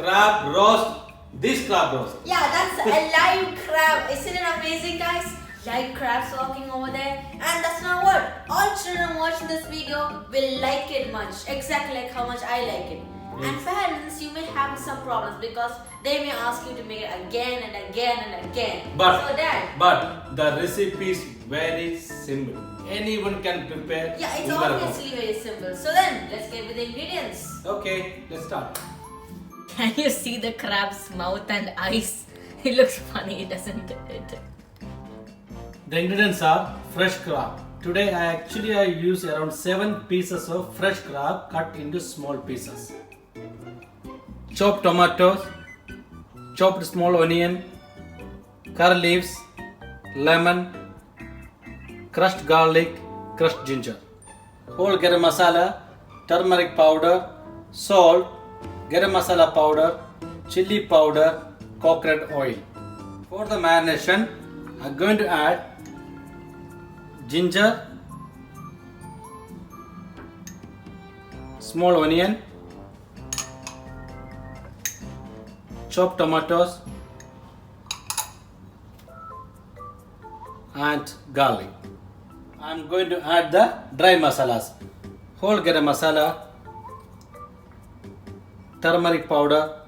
crab roast. This crab roast. Yeah, that's a live crab. Isn't it amazing, guys? Live crabs walking over there. And that's not what. All children watching this video will like it much. Exactly like how much I like it. Yes. And parents, you may have some problems because they may ask you to make it again and again and again. But the recipe is very simple. Anyone can prepare. Yeah, it's obviously very simple. So then, let's get with the ingredients. Okay, let's start. Can you see the crab's mouth and eyes? It looks funny, doesn't it? The ingredients are fresh crab. Today I use around 7 pieces of fresh crab cut into small pieces. Chopped tomatoes, chopped small onion, curry leaves, lemon, crushed garlic, crushed ginger, whole garam masala, turmeric powder, salt, garam masala powder, chili powder, coconut oil. For the marination, I'm going to add ginger, small onion, chopped tomatoes and garlic. I'm going to add the dry masalas, whole garam masala, turmeric powder,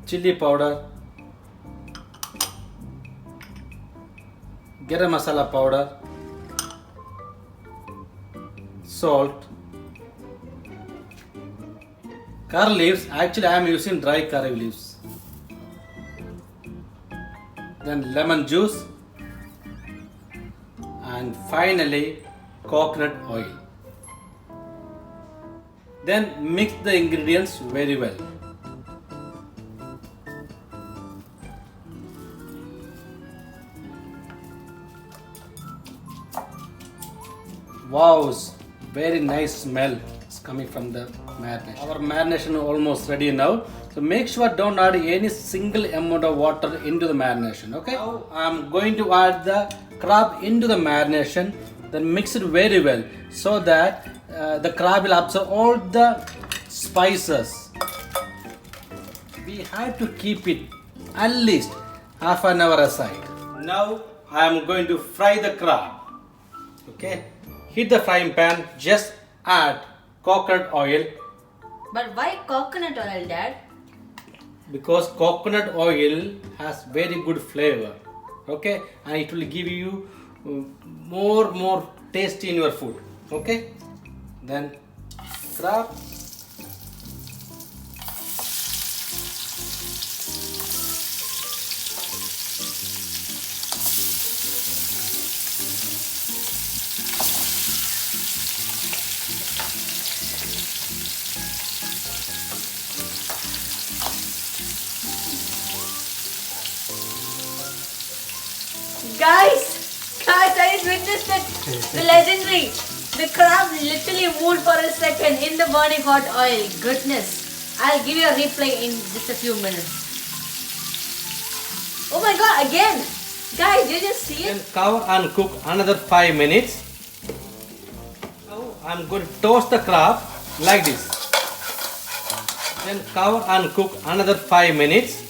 chili powder, garam masala powder, salt, curry leaves. Actually I am using dry curry leaves. Then lemon juice, and finally coconut oil. Then mix the ingredients very well. Wow, very nice smell is coming from the marination. Our marination is almost ready now. So make sure don't add any single amount of water into the marination. Okay. Now I'm going to add the crab into the marination. Then mix it very well so that the crab will absorb all the spices. We have to keep it at least half an hour aside. Now I am going to fry the crab. Okay. Heat the frying pan. Just add coconut oil. But why coconut oil, Dad? Because coconut oil has very good flavor. Okay, and it will give you more taste in your food. Okay, then crab. Guys, I just witnessed it. The legendary. The crab literally moved for a second in the burning hot oil. Goodness. I'll give you a replay in just a few minutes. Oh my god, again. Guys, did you see it? Then cover and cook another 5 minutes. Now I'm going to toast the crab like this. Then cover and cook another 5 minutes.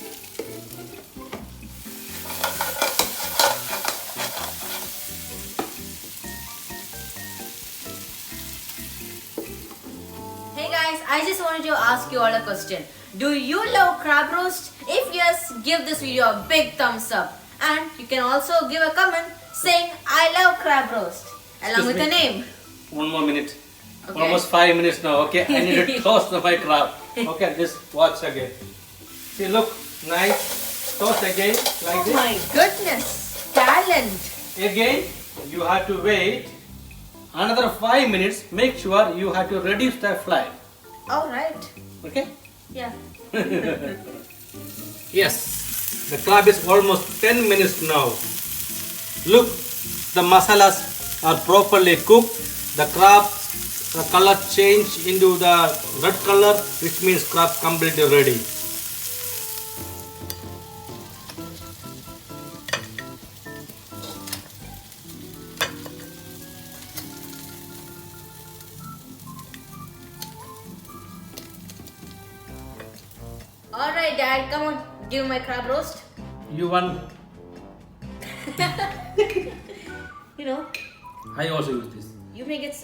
Hey guys, I just wanted to ask you all a question. Do you love crab roast? If yes, give this video a big thumbs up. And you can also give a comment saying I love crab roast along with a name. One more minute. Okay. Almost 5 minutes now. Okay, I need to toast my crab. Okay, just watch again. See, look, nice. Toast again like Oh this. my goodness, talent. Again, you have to wait another 5 minutes. Make sure you have to reduce the flame. Alright. Okay? Yeah. Yes, the crab is almost 10 minutes now. Look, the masalas are properly cooked. The crab, the color changed into the red color, which means crab completely ready. Alright, Dad, come on, give me my crab roast. You want? You know, I also use this. you make it,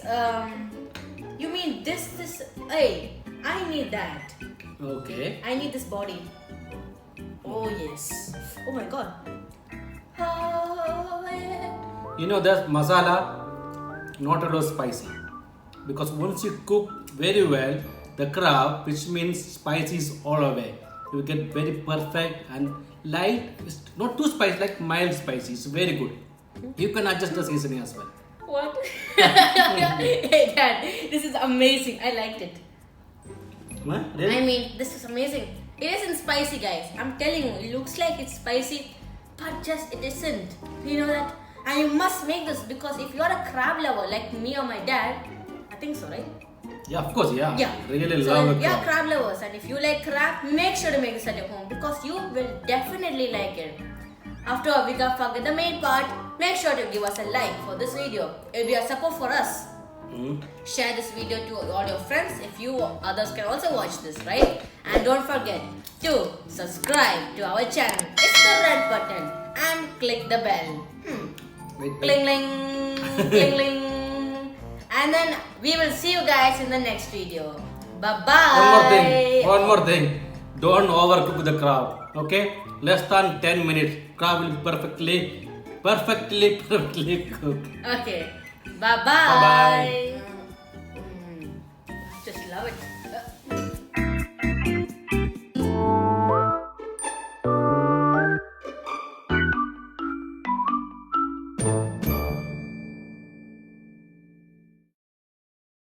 you mean this, hey, I need that. Okay. I need this body. Oh, yes. Oh my god. Oh, yeah. You know that masala not at all spicy, because once you cook very well the crab, which means spicy is all away. You get very perfect and light. It's not too spicy, like mild spicy. It's very good. You can adjust the seasoning as well. What? Hey, Dad, this is amazing. I liked it. Huh? Really? I mean, this is amazing. It isn't spicy, guys. I'm telling you, it looks like it's spicy, but just it isn't. You know that? And you must make this because if you're a crab lover like me or my dad, I think so, right? Yeah, of course, yeah. Yeah. Really So love if the you're crab. crab lovers and if you like crab, make sure to make this at your home because you will definitely like it. After all, we can't forget the main part. Make sure to give us a like for this video. It will be a support for us. Share this video to all your friends if you others can also watch this, right? And don't forget to subscribe to our channel. It's the red button and click the bell. Wait. Cling ling, cling ling. And then we will see you guys in the next video. Bye bye. One more thing. Don't overcook the crab. Okay? Less than 10 minutes. Crab will be perfectly cooked. Okay. Bye bye. Bye-bye. Just love it.